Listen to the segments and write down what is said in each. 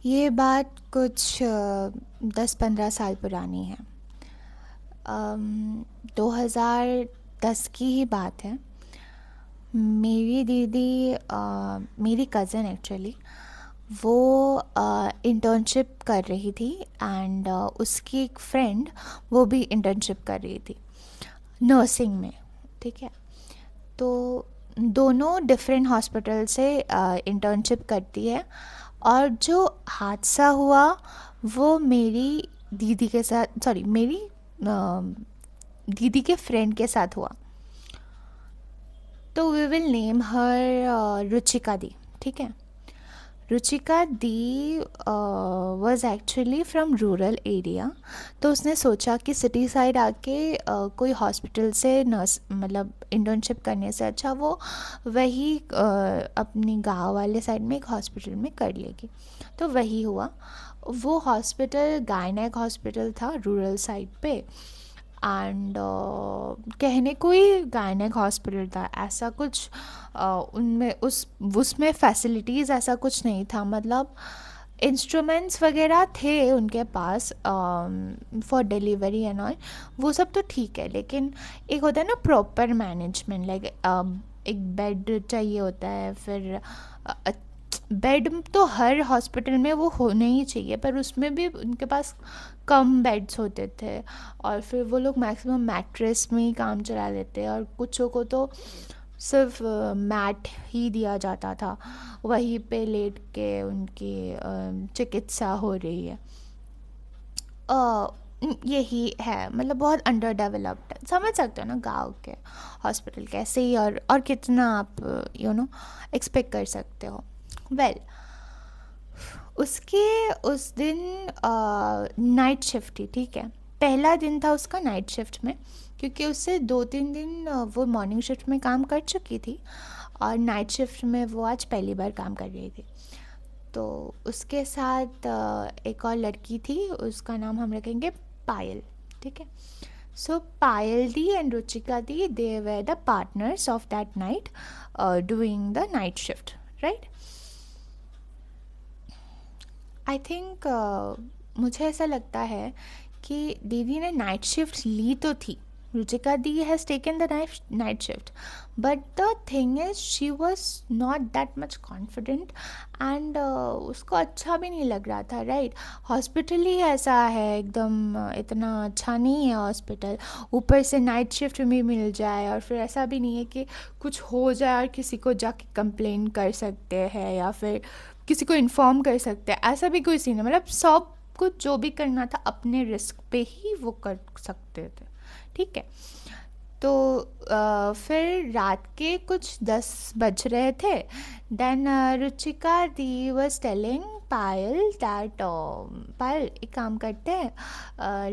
ये बात कुछ 10-15 साल पुरानी है। 2010 की ही बात है। मेरी दीदी मेरी कज़न एक्चुअली वो इंटर्नशिप कर रही थी एंड उसकी एक फ्रेंड वो भी इंटर्नशिप कर रही थी नर्सिंग में। ठीक है। तो दोनों डिफरेंट हॉस्पिटल से इंटर्नशिप करती है। और जो हादसा हुआ वो मेरी दीदी के साथ, सॉरी, मेरी दीदी के फ्रेंड के साथ हुआ। तो we will name her Ruchika di. ठीक है। Ruchika di was actually from rural area. तो उसने सोचा कि सिटी साइड आके कोई हॉस्पिटल से नर्स मतलब इंटर्नशिप करने से अच्छा वो वही अपनी गांव वाले साइड में एक हॉस्पिटल में कर लेगी। तो वही हुआ। वो हॉस्पिटल गायनेक हॉस्पिटल था रूरल साइड पे। एंड कहने को ही गायनेक हॉस्पिटल था, ऐसा कुछ उनमें उसमें फैसिलिटीज़ ऐसा कुछ नहीं था। मतलब इंस्ट्रूमेंट्स वगैरह थे उनके पास फॉर डिलीवरी एंड ऑल, वो सब तो ठीक है। लेकिन एक होता है ना प्रॉपर मैनेजमेंट, लाइक एक बेड चाहिए होता है। फिर बेड तो हर हॉस्पिटल में वो होने ही चाहिए, पर उसमें भी उनके पास कम बेड्स होते थे। और फिर वो लोग मैक्सिमम मैट्रेस में ही काम चला लेते हैं, और कुछों को तो सिर्फ मैट ही दिया जाता था, वहीं पे लेट के उनकी चिकित्सा हो रही है। यही है, मतलब बहुत अंडर डेवलप्ड है। समझ सकते हो ना गांव के हॉस्पिटल कैसे ही, और कितना आप एक्सपेक्ट कर सकते हो। वेल, उसके उस दिन नाइट शिफ्ट थी। ठीक है। पहला दिन था उसका नाइट शिफ्ट में, क्योंकि उससे 2-3 दिन वो मॉर्निंग शिफ्ट में काम कर चुकी थी, और नाइट शिफ्ट में वो आज पहली बार काम कर रही थी। तो उसके साथ एक और लड़की थी, उसका नाम हम रखेंगे पायल। ठीक है। So Payal di and Ruchika di, they were the partners of that night doing the night shift, right. I think मुझे ऐसा लगता है कि दीदी ने नाइट शिफ्ट ली तो थी। रुचिका दी has taken the night shift, but the thing is she was not that much confident. And उसको अच्छा भी नहीं लग रहा था, राइट। हॉस्पिटल ही ऐसा है एकदम, इतना अच्छा नहीं है हॉस्पिटल, ऊपर से नाइट शिफ्ट में मिल जाए। और फिर ऐसा भी नहीं है कि कुछ हो जाए और किसी को जाके कंप्लेन कर सकते हैं, या फिर किसी को इन्फॉर्म कर सकते हैं, ऐसा भी कोई सीन है। मतलब सब कुछ जो भी करना था अपने रिस्क पे ही वो कर सकते थे। ठीक है। तो फिर रात के कुछ 10 बज रहे थे। Then Ruchika the was telling Payal that Payal एक काम करते हैं,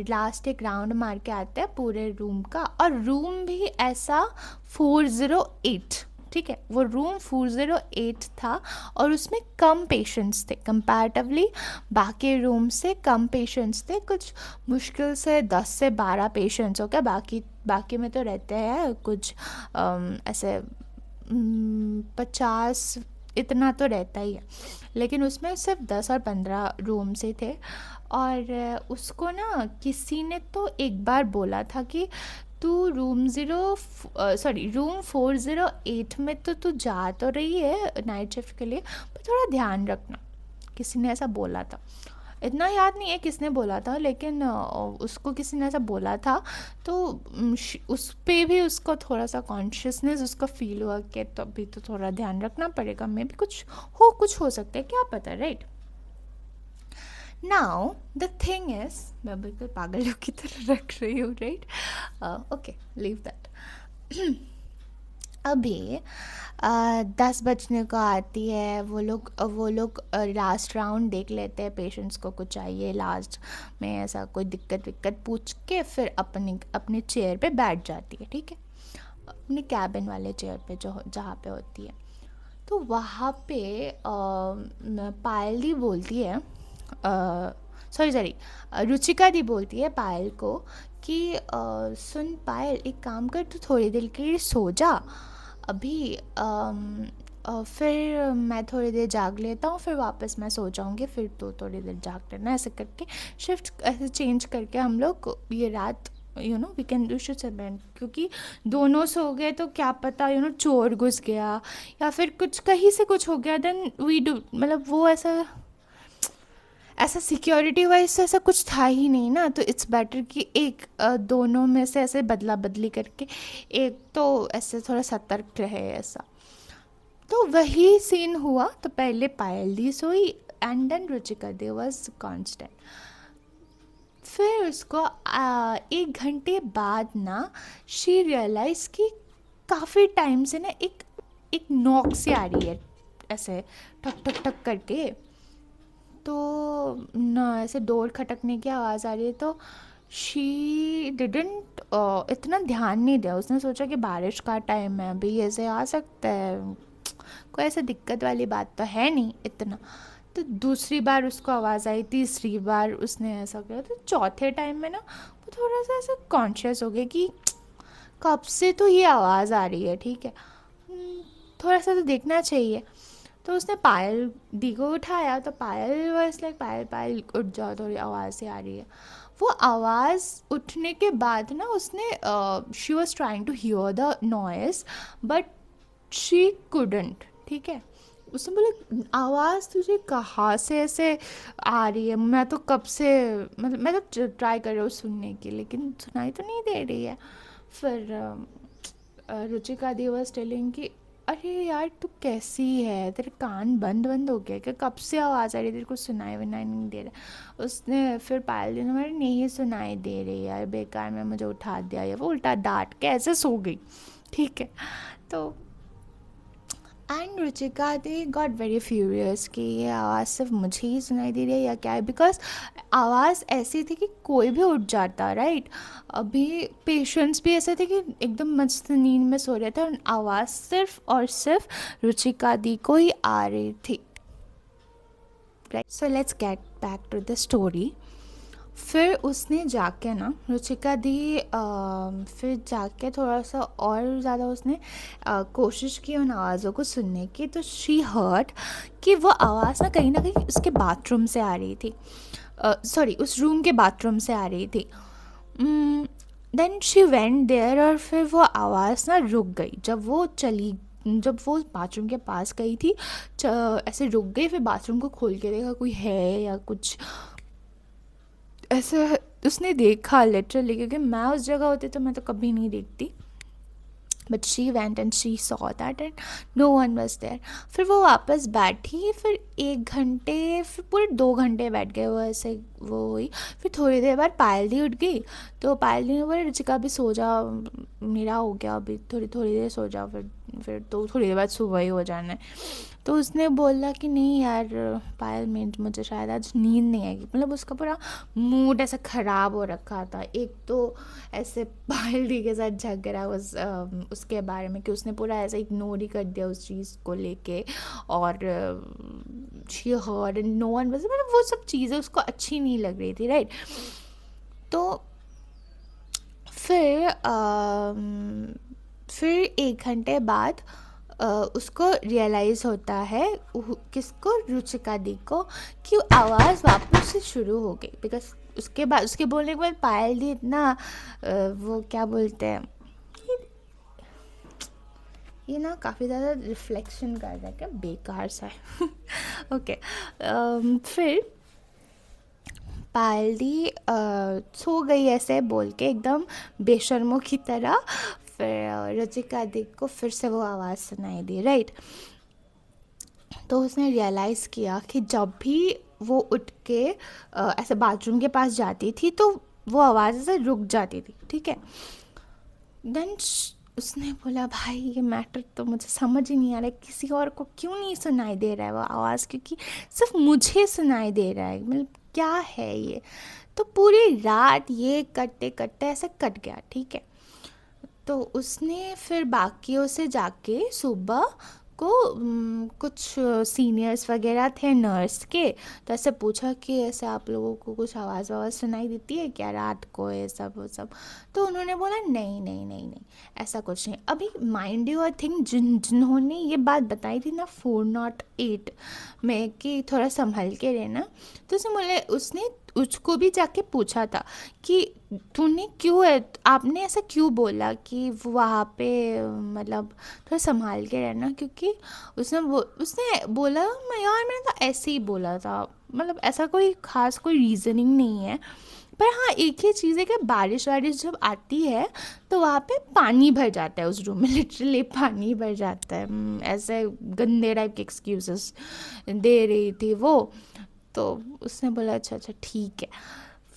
लास्ट एक राउंड मार के आते हैं पूरे रूम का। और रूम भी ऐसा 408। ठीक है। वो रूम 408 था, और उसमें कम पेशेंट्स थे कंपैरेटिवली, बाकी रूम से कम पेशेंट्स थे। कुछ मुश्किल से 10 से 12 पेशेंट्स हो गया। बाकी में तो रहते हैं कुछ ऐसे 50, इतना तो रहता ही है। लेकिन उसमें सिर्फ 10 और 15 रूम से थे। और उसको ना किसी ने तो एक बार बोला था कि तू रूम 408 में तो तू जा तो रही है नाइट शिफ्ट के लिए, पर थोड़ा ध्यान रखना। किसी ने ऐसा बोला था। इतना याद नहीं है किसने बोला था, लेकिन उसको किसी ने ऐसा बोला था। तो उस पे भी उसको थोड़ा सा कॉन्शियसनेस उसका फील हुआ कि तो अभी तो थोड़ा ध्यान रखना पड़ेगा, मे भी कुछ हो सकता है, क्या पता, right. Now the thing is, मैं बिल्कुल पागलों की तरह रख रही हूँ, राइट। Okay, leave that. अभी 10 बजने को आती है। वो लोग लास्ट राउंड देख लेते हैं, पेशेंट्स को कुछ चाहिए लास्ट में, ऐसा कोई दिक्कत विक्कत पूछ के फिर अपने चेयर पे बैठ जाती है। ठीक है। अपने कैबिन वाले चेयर पे जो जहाँ पे होती है। तो वहाँ पे पायल दी बोलती है, सॉरी, रुचिका दी बोलती है पायल को कि सुन पायल, एक काम कर, तू थोड़ी देर के लिए सो जा। अभी फिर मैं थोड़ी देर जाग लेता हूँ, फिर वापस मैं सो जाऊँगी, फिर तो थोड़ी देर जाग लेना, ऐसे करके शिफ्ट ऐसे चेंज करके हम लोग ये रात we can do should spend, क्योंकि दोनों सो गए तो क्या पता चोर घुस गया या फिर कुछ कहीं से कुछ हो गया, देन वी डू मतलब वो ऐसा ऐसा सिक्योरिटी वाइज तो ऐसा कुछ था ही नहीं ना, तो इट्स बेटर कि एक दोनों में से ऐसे बदला बदली करके एक तो ऐसे थोड़ा सतर्क रहे ऐसा। तो वही सीन हुआ, तो पहले पायल दी सोई and then Ruchika they was constant. फिर उसको 1 घंटे बाद ना शी रियलाइज कि काफ़ी टाइम से ना एक एक नॉक सी आ रही है ऐसे, ठक ठक ठक करके। तो ना ऐसे डोर खटकने की आवाज़ आ रही है, तो शी डिडंट इतना ध्यान नहीं दिया, उसने सोचा कि बारिश का टाइम है अभी ऐसे आ सकता है, कोई ऐसे दिक्कत वाली बात तो है नहीं इतना। तो दूसरी बार उसको आवाज़ आई, तीसरी बार उसने ऐसा किया, तो चौथे टाइम में ना वो थोड़ा सा ऐसा कॉन्शियस हो गया कि कब से तो ये आवाज़ आ रही है, ठीक है, थोड़ा सा तो देखना चाहिए। तो उसने पायल दी को उठाया, तो पायल वाज लाइक पायल पायल उठ जाओ, थोड़ी आवाज़ से आ रही है। वो आवाज़ उठने के बाद ना उसने she was trying to hear the noise but she couldn't, ठीक है। उसने बोला आवाज़ तुझे कहाँ से ऐसे आ रही है, मैं तो कब से मतलब मैं तो ट्राई कर रही हूँ सुनने की, लेकिन सुनाई तो नहीं दे रही है। फिर रुचिका दी वॉज टेलिंग कि अरे यार तू कैसी है, तेरे कान बंद बंद हो गया क्या, कब से आवाज़ आ रही है, तेरे को सुनाई वनाई नहीं दे रहा। उसने फिर पायल दी ने मेरे नहीं सुनाई दे रही यार, बेकार में मुझे उठा दिया, या वो उल्टा डांट के ऐसे सो गई, ठीक है। तो and Ruchika the got very furious कि ये आवाज़ सिर्फ मुझे ही सुनाई दे रही है या क्या है, बिकॉज आवाज़ ऐसी थी कि कोई भी उठ जाता, राइट। अभी पेशेंट्स भी ऐसे थे कि एकदम मस्त नींद में सो रहे थे और आवाज़ सिर्फ और सिर्फ रुचिका दी को ही आ रही थी, right. So let's get back to the story. फिर उसने जाके ना रुचिका दी फिर जाके थोड़ा सा और ज़्यादा उसने कोशिश की उन आवाज़ों को सुनने की, तो शी हर्ट कि वो आवाज़ ना कहीं उसके बाथरूम से आ रही थी, सॉरी उस रूम के बाथरूम से आ रही थी। देन शी वेंट देयर और फिर वो आवाज़ ना रुक गई, जब वो बाथरूम के पास गई थी ऐसे रुक गई, फिर बाथरूम को खोल के देखा कोई है या कुछ ऐसे उसने देखा लिटरली, क्योंकि मैं उस जगह होती तो मैं तो कभी नहीं देखती, but she went and she saw that and no one was there. फिर वो वापस बैठी, फिर 1 घंटे फिर पूरे 2 घंटे बैठ गए वो ऐसे, वो हुई। फिर थोड़ी देर बाद पायल दी उठ गई, तो पायल दी ने बोला रुचिका अभी सो जा, मेरा हो गया अभी, थोड़ी थोड़ी देर सो जाओ, फिर तो थोड़ी देर बाद सुबह ही हो जाना है। तो उसने बोला कि नहीं यार पायल मुझे शायद आज नींद नहीं आएगी, मतलब उसका पूरा मूड ऐसा ख़राब हो रखा था। एक तो ऐसे पायल दी के साथ झगड़ा उसके बारे में कि उसने पूरा ऐसा इग्नोर ही कर दिया उस चीज़ को लेके, और she heard and no one was, मतलब वो सब चीज़ें उसको अच्छी नहीं लग रही थी, राइट। तो फिर 1 घंटे बाद उसको रियलाइज़ होता है, किसको, रुचिका दी को, कि आवाज़ वापस से शुरू हो गई। बिकॉज उसके बाद उसके बोलने के बाद पायल दी इतना वो क्या बोलते हैं, ये ना काफ़ी ज़्यादा रिफ्लेक्शन कर रहा है, क्या बेकार सा है ओके। फिर पायल दी सो गई ऐसे बोल के एकदम बेशर्मों की तरह। फिर रुचिका दी को फिर से वो आवाज़ सुनाई दी, राइट। तो उसने रियलाइज़ किया कि जब भी वो उठ के ऐसे बाथरूम के पास जाती थी तो वो आवाज़ ऐसे रुक जाती थी, ठीक है। देन उसने बोला भाई ये मैटर तो मुझे समझ ही नहीं आ रहा है, किसी और को क्यों नहीं सुनाई दे रहा है वो आवाज़, क्योंकि सिर्फ मुझे सुनाई दे रहा है, मतलब क्या है ये। तो पूरी रात ये कटते कटते ऐसे कट गया, ठीक है। तो उसने फिर बाकियों से जाके सुबह को कुछ सीनियर्स वगैरह थे नर्स के, तो ऐसे पूछा कि ऐसे आप लोगों को कुछ आवाज़ आवाज़ सुनाई देती है क्या रात को, ये सब वो सब। तो उन्होंने बोला नहीं नहीं नहीं नहीं, ऐसा कुछ नहीं। अभी माइंड यू आई थिंक जिन्होंने ये बात बताई थी ना 408 में कि थोड़ा संभल के रहना, तो उसने उसको भी जाके पूछा था कि तूने क्यों है, आपने ऐसा क्यों बोला कि वहाँ पे मतलब थोड़ा संभाल के रहना, क्योंकि उसने बोला मैं यार मैंने तो ऐसे ही बोला था, मतलब ऐसा कोई खास कोई रीज़निंग नहीं है। पर हाँ एक ही चीज़ है कि बारिश वारिश जब आती है तो वहाँ पे पानी भर जाता है उस रूम में, लिटरली पानी भर जाता है। ऐसे गंदे टाइप के एक्सक्यूजेस दे रही थी वो। तो उसने बोला अच्छा अच्छा ठीक है।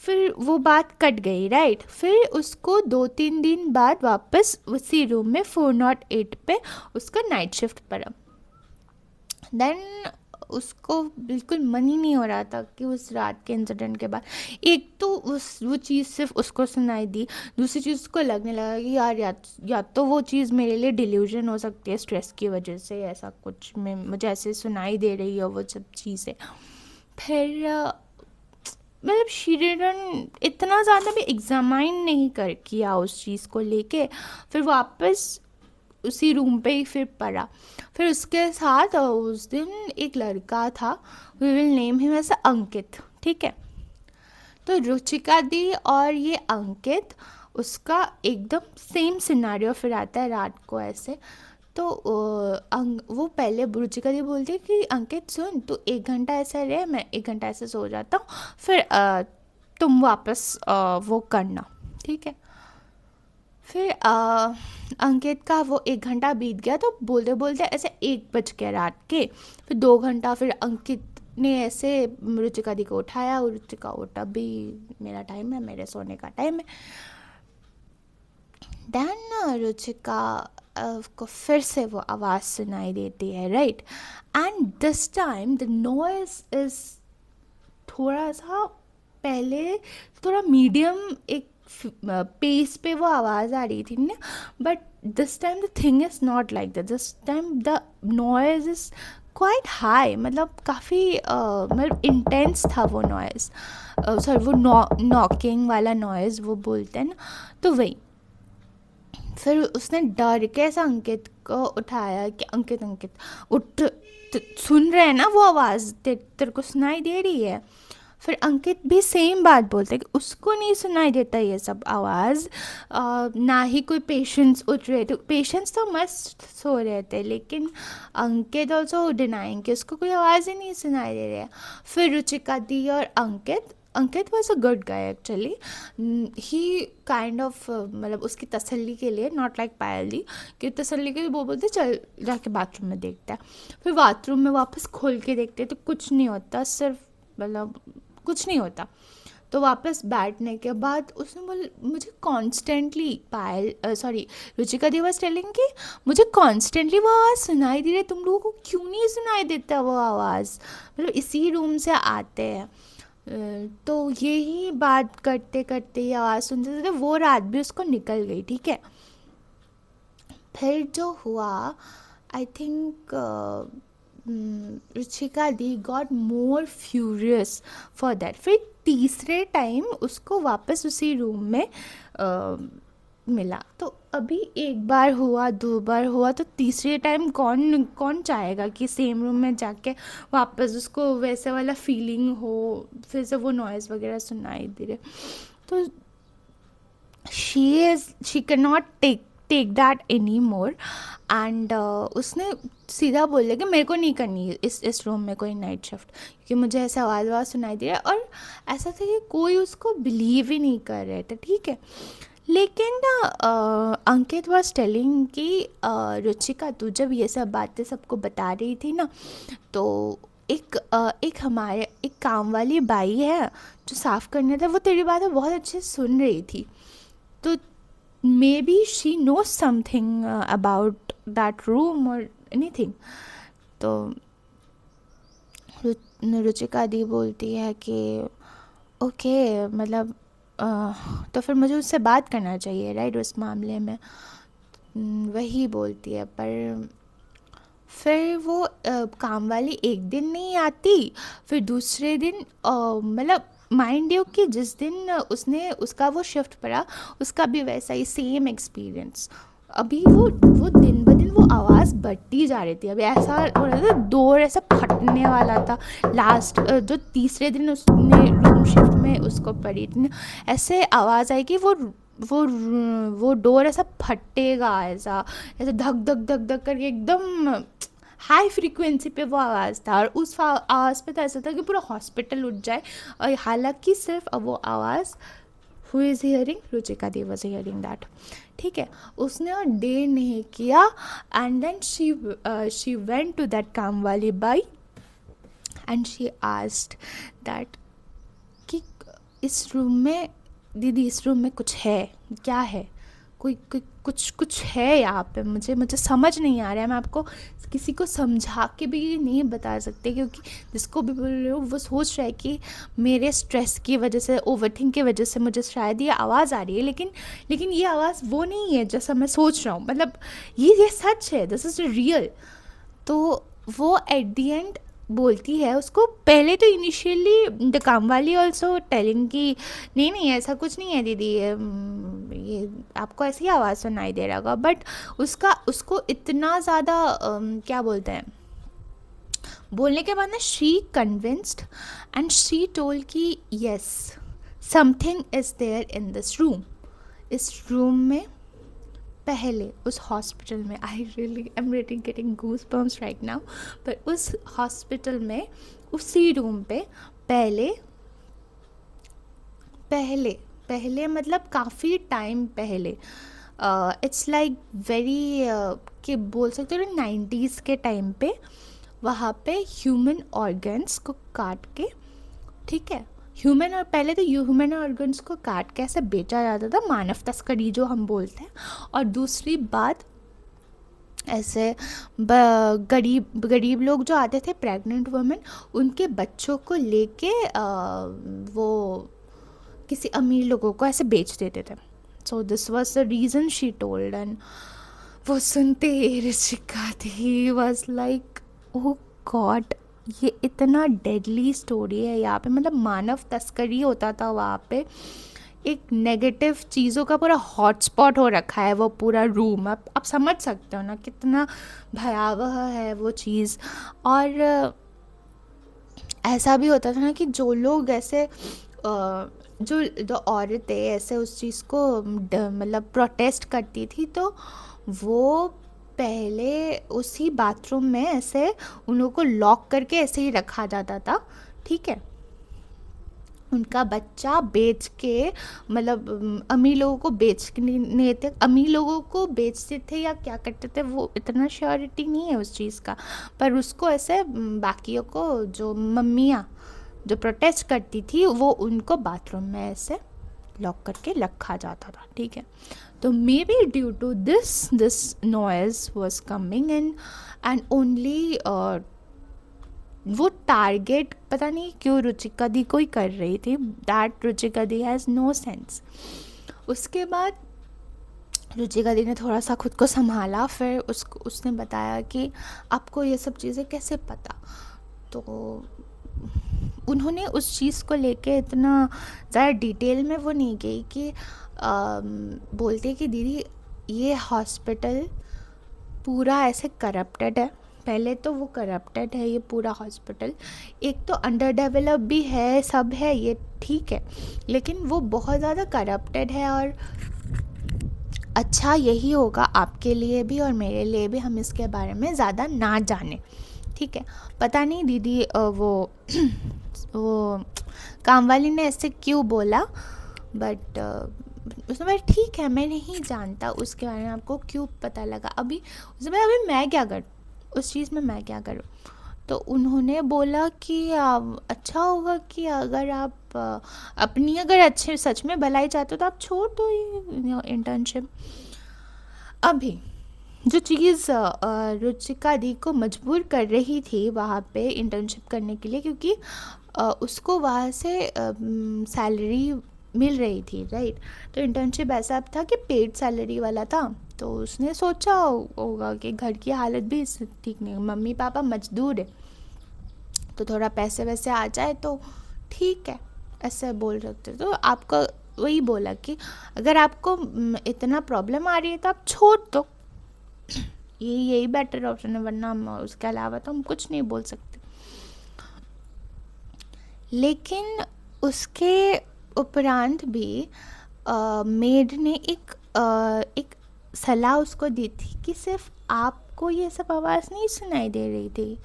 फिर वो बात कट गई राइट। फिर उसको 2-3 दिन बाद वापस उसी रूम में 408 पे उसका नाइट शिफ्ट पड़ा। देन उसको बिल्कुल मन ही नहीं हो रहा था कि उस रात के इंसिडेंट के बाद, एक तो वो चीज़ सिर्फ उसको सुनाई दी, दूसरी चीज़ उसको लगने लगा कि यार या तो वो चीज़ मेरे लिए डिल्यूजन हो सकती है स्ट्रेस की वजह से, ऐसा कुछ में मुझे ऐसे सुनाई दे रही है वो सब चीज़ें। फिर मतलब शी डिडंट इतना ज़्यादा भी एग्जामाइन नहीं कर किया उस चीज़ को लेके। फिर वापस उसी रूम पे ही फिर पड़ा। फिर उसके साथ उस दिन एक लड़का था, we will name him as Ankit, ठीक है। तो रुचिका दी और ये अंकित, उसका एकदम सेम सिनारियो फिर आता है रात को ऐसे। तो वो पहले रुचिका दी बोलती है कि अंकित सुन, तू 1 घंटा ऐसे रहे, मैं 1 घंटा ऐसे सो जाता हूँ, फिर तुम वापस वो करना, ठीक है। फिर अंकित का वो 1 घंटा बीत गया, तो बोलते बोलते ऐसे 1 बज गया रात के। फिर 2 घंटा फिर अंकित ने ऐसे रुचिका दी को उठाया, और रुचिका उठा भी, मेरा टाइम है, मेरे सोने का टाइम है। देन रुचिका को फिर से वो आवाज़ सुनाई देती है right. And this time the noise is थोड़ा सा, पहले थोड़ा मीडियम एक पेस पे वो आवाज़ आ रही थी ना, but this time the thing is not like that. This time the noise is quite high, मतलब काफ़ी मतलब इंटेंस था वो नॉइज़, सॉरी वो नॉकिंग वाला नॉइज़ वो बोलते हैं ना, तो वही। फिर उसने डर के ऐसा अंकित को उठाया कि अंकित अंकित उठ, सुन रहे हैं ना वो आवाज़, तेरे को सुनाई दे रही है। फिर अंकित भी सेम बात बोलते हैं कि उसको नहीं सुनाई देता ये सब आवाज़। ना ही कोई पेशेंट्स उठ रहे थे, पेशेंट्स तो मस्त सो रहे थे, लेकिन अंकित ऑल्सो डिनाइंग कि उसको कोई आवाज़ ही नहीं सुनाई दे रही है। फिर रुचिका दी और Ankit was a good guy actually. He kind of मतलब उसकी तसल्ली के लिए, नॉट लाइक पायल दी कि तसल्ली के लिए वो बोलते चल जाके बाथरूम में देखता है। फिर बाथरूम में वापस खोल के देखते तो कुछ नहीं होता, सिर्फ मतलब कुछ नहीं होता। तो वापस बैठने के बाद उसने बोल, मुझे constantly Payal sorry Ruchika di was telling कि मुझे कॉन्स्टेंटली वो आवाज़ सुनाई दे रही है, तुम लोगों को क्यों नहीं सुनाई देता वो आवाज़, मतलब इसी रूम से आते हैं। तो यही बात करते करते ये आवाज़ सुनते थे, वो रात भी उसको निकल गई, ठीक है। फिर जो हुआ, I think Ruchika the got more furious for that. फिर तीसरे टाइम उसको वापस उसी रूम में मिला। तो अभी एक बार हुआ, 2 बार हुआ, तो तीसरे टाइम कौन कौन चाहेगा कि सेम रूम में जाके वापस उसको वैसे वाला फीलिंग हो, फिर से वो नॉइज़ वगैरह सुनाई दे रहे। तो she can not take that any more. And उसने सीधा बोल दिया कि मेरे को नहीं करनी इस रूम में कोई नाइट शिफ्ट, क्योंकि मुझे ऐसा आवाज़ आवाज़ सुनाई दे रहा है। और ऐसा था कि कोई उसको बिलीव ही नहीं कर रहे थे, ठीक है। लेकिन ना अंकित वॉज टेलिंग कि रुचिका तू जब ये सब बातें सबको बता रही थी ना, तो एक हमारे एक काम वाली बाई है जो साफ़ करने था, वो तेरी बातें बहुत अच्छे से सुन रही थी, तो may B she knows something about that room और एनीथिंग। तो रुचिका दी बोलती है कि ओके मतलब तो फिर मुझे उससे बात करना चाहिए राइट उस मामले में। वही बोलती है। पर फिर वो काम वाली एक दिन नहीं आती, फिर दूसरे दिन मतलब माइंड यू कि जिस दिन उसने उसका वो शिफ्ट पड़ा, उसका भी वैसा ही सेम एक्सपीरियंस। अभी वो दिन ब दिन वो आवाज़ बढ़ती जा रही थी, अभी ऐसा हो रहा था डोर ऐसा फटने वाला था। लास्ट जो तीसरे दिन उसने रूम शिफ्ट में उसको पड़ी इतनी ऐसे आवाज़ आई कि वो वो डोर ऐसा फटेगा, ऐसा ऐसे धक धक धक धक करके एकदम हाई फ्रीक्वेंसी पे वो आवाज़ था। और उस आवाज़ पे तो ऐसा था कि पूरा हॉस्पिटल उठ जाए। और हालांकि सिर्फ वो आवाज़ who is hearing, Ruchika the was hearing that. ठीक है, उसने और देर नहीं किया and then she went to that काम वाली बाई एंड शी आस्क्ड दैट कि इस रूम में, दीदी इस रूम में कुछ है, क्या है, कोई कुछ है यहाँ पे, मुझे समझ नहीं आ रहा है। मैं आपको किसी को समझा के भी नहीं बता सकते, क्योंकि जिसको भी बोल रहे हो वो सोच रहा है कि मेरे स्ट्रेस की वजह से, ओवरथिंक की वजह से मुझे शायद ये आवाज़ आ रही है, लेकिन ये आवाज़ वो नहीं है जैसा मैं सोच रहा हूँ। मतलब ये सच है, दिस इज़ रियल। तो वो एट द एंड बोलती है उसको, पहले तो इनिशियली द काम वाली ऑल्सो टेलिंग कि नहीं नहीं ऐसा कुछ नहीं है दीदी, ये आपको ऐसी आवाज़ सुनाई दे रहा होगा। बट उसको इतना ज़्यादा क्या बोलते हैं, बोलने के बाद ना she convinced and she told कि yes something is there in this room. इस रूम में पहले उस हॉस्पिटल में, I really am rating getting goose bumps right now, पर उस हॉस्पिटल में उसी रूम पे पहले पहले पहले मतलब काफ़ी टाइम पहले, इट्स लाइक वेरी कि बोल सकते हो 90s के टाइम पे वहाँ पे ह्यूमन ऑर्गन्स को काट के, ठीक है, ह्यूमन, और पहले तो ह्यूमन ऑर्गन्स को काट के ऐसे बेचा जाता था, मानव तस्करी जो हम बोलते हैं। और दूसरी बात, ऐसे गरीब लोग जो आते थे, प्रेग्नेंट वुमेन, उनके बच्चों को लेके वो किसी अमीर लोगों को ऐसे बेच देते थे। So this was the reason she told. And वो सुनते ही ऋषिका थी वॉज लाइक ओह गॉड, ये इतना डेडली स्टोरी है यहाँ पे, मतलब मानव तस्करी होता था वहाँ पे, एक नेगेटिव चीज़ों का पूरा हॉटस्पॉट हो रखा है वो पूरा रूम। आप समझ सकते हो ना कितना भयावह है वो चीज़। और ऐसा भी होता था ना कि जो लोग ऐसे जो औरतें ऐसे उस चीज़ को मतलब प्रोटेस्ट करती थी, तो वो पहले उसी बाथरूम में ऐसे उन लोगों को लॉक करके ऐसे ही रखा जाता था, ठीक है, उनका बच्चा बेच के, मतलब अमीर लोगों को बेचने थे, अमीर लोगों को बेचते थे या क्या करते थे वो इतना श्योरिटी नहीं है उस चीज़ का। पर उसको ऐसे बाकियों को, जो मम्मियाँ जो प्रोटेस्ट करती थी, वो उनको बाथरूम में ऐसे लॉक करके रखा जाता था, ठीक है। तो may be due to this noise was coming and only वो टारगेट पता नहीं क्यों रुचिका दी कोई कर रही थी, that Ruchika the has no sense. उसके बाद रुचिका दी ने थोड़ा सा खुद को संभाला, फिर उसने बताया कि आपको ये सब चीज़ें कैसे पता। तो उन्होंने उस चीज़ को लेके इतना ज़्यादा डिटेल में वो नहीं गई कि बोलते कि दीदी ये हॉस्पिटल पूरा ऐसे करप्टेड है। पहले तो वो करप्टेड है ये पूरा हॉस्पिटल, एक तो अंडर डेवलप भी है, सब है ये ठीक है, लेकिन वो बहुत ज़्यादा करप्टेड है। और अच्छा यही होगा आपके लिए भी और मेरे लिए भी, हम इसके बारे में ज़्यादा ना जाने, ठीक है। पता नहीं दीदी वो वो काम वाली ने ऐसे क्यों बोला, बट उसने बोला ठीक है मैं नहीं जानता उसके बारे में, आपको क्यों पता लगा। अभी उसने बोला अभी मैं क्या करूँ उस चीज़ में, मैं क्या करूँ। तो उन्होंने बोला कि अच्छा होगा कि अगर आप अपनी अगर अच्छे सच में भलाई चाहते हो तो आप छोड़ दो ये इंटर्नशिप। अभी जो चीज़ रुचिका दी को मजबूर कर रही थी वहाँ पे इंटर्नशिप करने के लिए, क्योंकि उसको वहाँ से सैलरी मिल रही थी, राइट। तो इंटर्नशिप ऐसा था कि पेड सैलरी वाला था, तो उसने सोचा होगा कि घर की हालत भी ठीक नहीं, मम्मी पापा मजदूर है, तो थोड़ा पैसे वैसे आ जाए तो ठीक है, ऐसे बोल सकते। तो आपका वही बोला कि अगर आपको इतना प्रॉब्लम आ रही है तो आप छोड़ दो, यही बेटर ऑप्शन है, वरना हम उसके अलावा तो हम कुछ नहीं बोल सकते। लेकिन उसके उपरांत भी मेड ने एक सलाह उसको दी थी कि सिर्फ आपको ये सब आवाज़ नहीं सुनाई दे रही थी,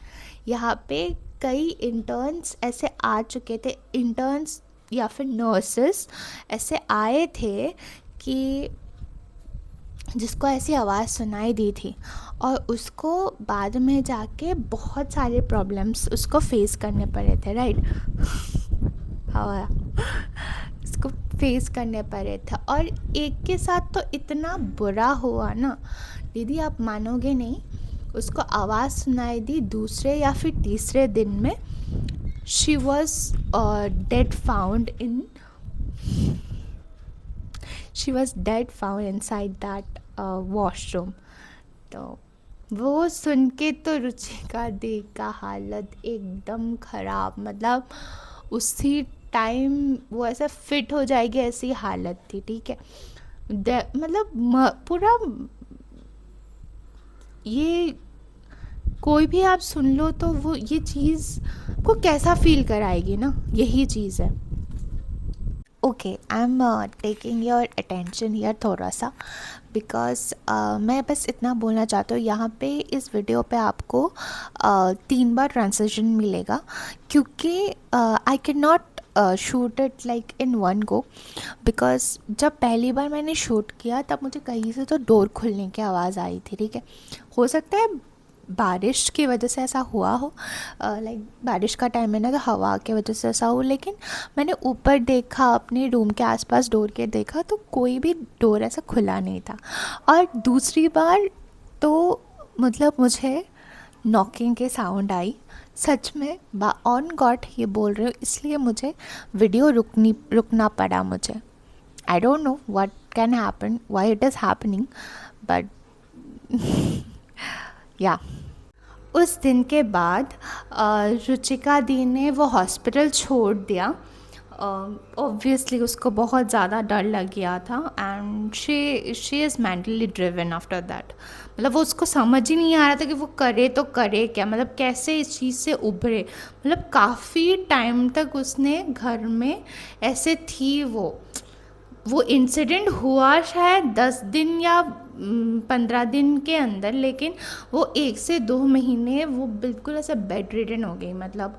यहाँ पे कई इंटर्न्स ऐसे आ चुके थे, इंटर्न्स या फिर नर्सेस ऐसे आए थे कि जिसको ऐसी आवाज़ सुनाई दी थी, और उसको बाद में जाके बहुत सारे प्रॉब्लम्स उसको फेस करने पड़े थे, राइट। हाँ, उसको फेस करने पड़े थे, और एक के साथ तो इतना बुरा हुआ ना दीदी, आप मानोगे नहीं। उसको आवाज़ सुनाई दी दूसरे या फिर तीसरे दिन में, she was dead found in she was dead found inside that washroom. तो वो सुन के तो रुचिका दी का हालत एकदम ख़राब, मतलब उसी टाइम वो ऐसा फिट हो जाएगी ऐसी हालत थी, ठीक है। मतलब पूरा ये कोई भी आप सुन लो तो वो ये चीज़ को कैसा फील कराएगी ना, यही चीज़ है। Okay, I am taking your attention here थोड़ा सा, बिकॉज मैं बस इतना बोलना चाहती हूँ, यहाँ पे इस वीडियो पे आपको 3 बार ट्रांसलेशन मिलेगा, क्योंकि I can not shoot it like in one go, because जब पहली बार मैंने शूट किया तब मुझे कहीं से तो डोर खुलने की आवाज़ आई थी, ठीक है। हो सकता है बारिश की वजह से ऐसा हुआ हो, लाइक बारिश का टाइम है ना, तो हवा की वजह से ऐसा हो, लेकिन मैंने ऊपर देखा, अपने रूम के आसपास डोर के देखा, तो कोई भी डोर ऐसा खुला नहीं था। और दूसरी बार तो मतलब मुझे नॉकिंग के साउंड आई, सच में ऑन गॉड ये बोल रही हूँ, इसलिए मुझे वीडियो रुकना पड़ा मुझे। I don't know what can happen, why it is happening, but या उस दिन के बाद रुचिका दी ने वो हॉस्पिटल छोड़ दिया। ऑब्वियसली उसको बहुत ज़्यादा डर लग गया था, and she is mentally driven after that. मतलब वो उसको समझ ही नहीं आ रहा था कि वो करे तो करे क्या, मतलब कैसे इस चीज़ से उभरे। मतलब काफ़ी टाइम तक उसने घर में ऐसे थी, वो इंसिडेंट हुआ शायद 10 दिन या 15 दिन के अंदर, लेकिन वो 1 से 2 महीने वो बिल्कुल ऐसे बेड रिडन हो गई, मतलब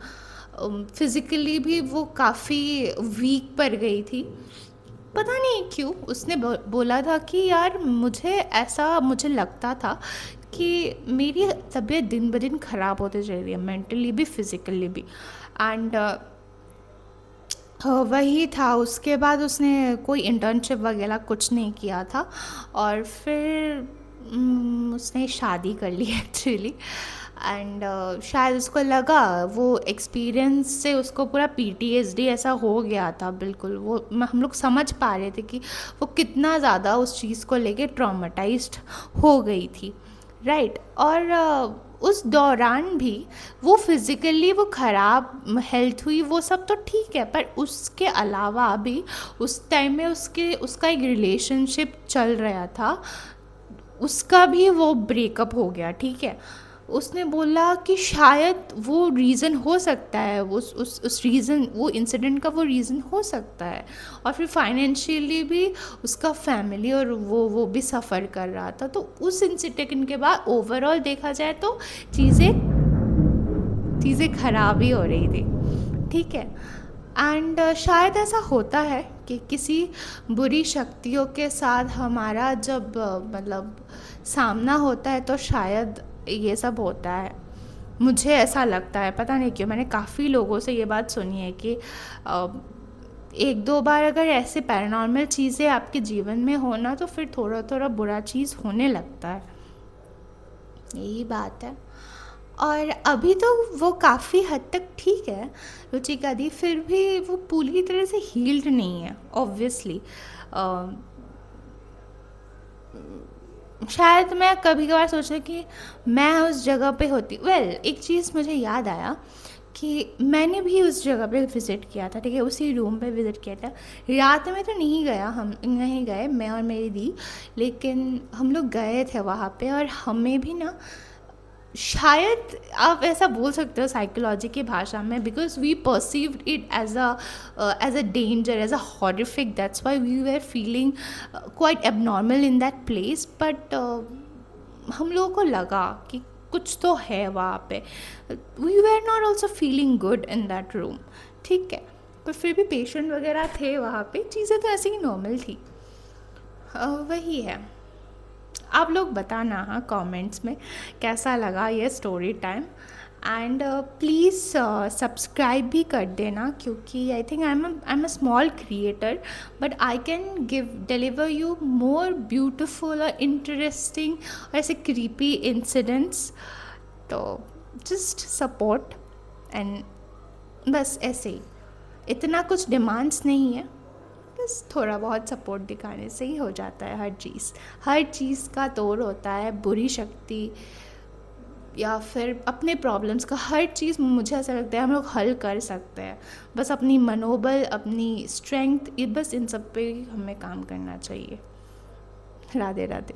फिज़िकली भी वो काफ़ी वीक पड़ गई थी। पता नहीं क्यों उसने बोला था कि यार मुझे लगता था कि मेरी तबीयत दिन ब दिन ख़राब होते जा रही है, मेंटली भी फिज़िकली भी, एंड वही था। उसके बाद उसने कोई इंटर्नशिप वगैरह कुछ नहीं किया था, और फिर उसने शादी कर ली एक्चुअली, एंड शायद उसको लगा वो एक्सपीरियंस से उसको पूरा पीटीएसडी ऐसा हो गया था, बिल्कुल वो हम लोग समझ पा रहे थे कि वो कितना ज़्यादा उस चीज़ को लेके ट्रॉमेटाइज्ड हो गई थी, राइट। और उस दौरान भी वो फिज़िकली वो ख़राब हेल्थ हुई, वो सब तो ठीक है, पर उसके अलावा भी उस टाइम में उसका एक रिलेशनशिप चल रहा था, उसका भी वो ब्रेकअप हो गया, ठीक है। उसने बोला कि शायद वो रीज़न हो सकता है, उस रीज़न, वो इंसिडेंट का वो रीज़न हो सकता है, और फिर फाइनेंशियली भी उसका फैमिली और वो भी सफ़र कर रहा था। तो उस इंसिडेंट के बाद ओवरऑल देखा जाए तो चीज़ें ख़राब ही हो रही थी, ठीक है। एंड शायद ऐसा होता है कि किसी बुरी शक्तियों के साथ हमारा जब मतलब सामना होता है तो शायद ये सब होता है, मुझे ऐसा लगता है, पता नहीं क्यों। मैंने काफ़ी लोगों से ये बात सुनी है कि 1-2 बार अगर ऐसे पैरानॉर्मल चीज़ें आपके जीवन में हो ना, तो फिर थोड़ा थोड़ा बुरा चीज़ होने लगता है, यही बात है। और अभी तो वो काफ़ी हद तक ठीक है रुचिका दी, फिर भी वो पूरी तरह से हील्ड नहीं है ऑब्वियसली। शायद मैं कभी कभार सोचा कि मैं उस जगह पे होती। एक चीज़ मुझे याद आया कि मैंने भी उस जगह पे विज़िट किया था, ठीक है, उसी रूम पे विज़िट किया था। रात में तो नहीं गया, हम नहीं गए, मैं और मेरी दी, लेकिन हम लोग गए थे वहाँ पे, और हमें भी ना, शायद आप ऐसा बोल सकते हो साइकोलॉजी की भाषा में, because we perceived it as a danger, as a horrific, that's why we were feeling quite abnormal in that place. But हम लोगों को लगा कि कुछ तो है वहाँ पे। We were not also feeling good in that room, ठीक है, पर फिर भी पेशेंट वगैरह थे वहाँ पे, चीज़ें तो ऐसे ही नॉर्मल थी। वही है। आप लोग बताना हाँ कमेंट्स में कैसा लगा ये story time. And please subscribe भी कर देना, क्योंकि I think I am a small creator, but I can give deliver you more beautiful और इंटरेस्टिंग और ऐसे क्रीपी इंसिडेंट्स। तो जस्ट सपोर्ट, एंड बस ऐसे ही, इतना कुछ डिमांड्स नहीं है, बस थोड़ा बहुत सपोर्ट दिखाने से ही हो जाता है। हर चीज़ का तोड़ होता है, बुरी शक्ति या फिर अपने प्रॉब्लम्स का, हर चीज़ मुझे ऐसा लगता है हम लोग हल कर सकते हैं, बस अपनी मनोबल, अपनी स्ट्रेंथ, ये बस इन सब पे हमें काम करना चाहिए। राधे राधे।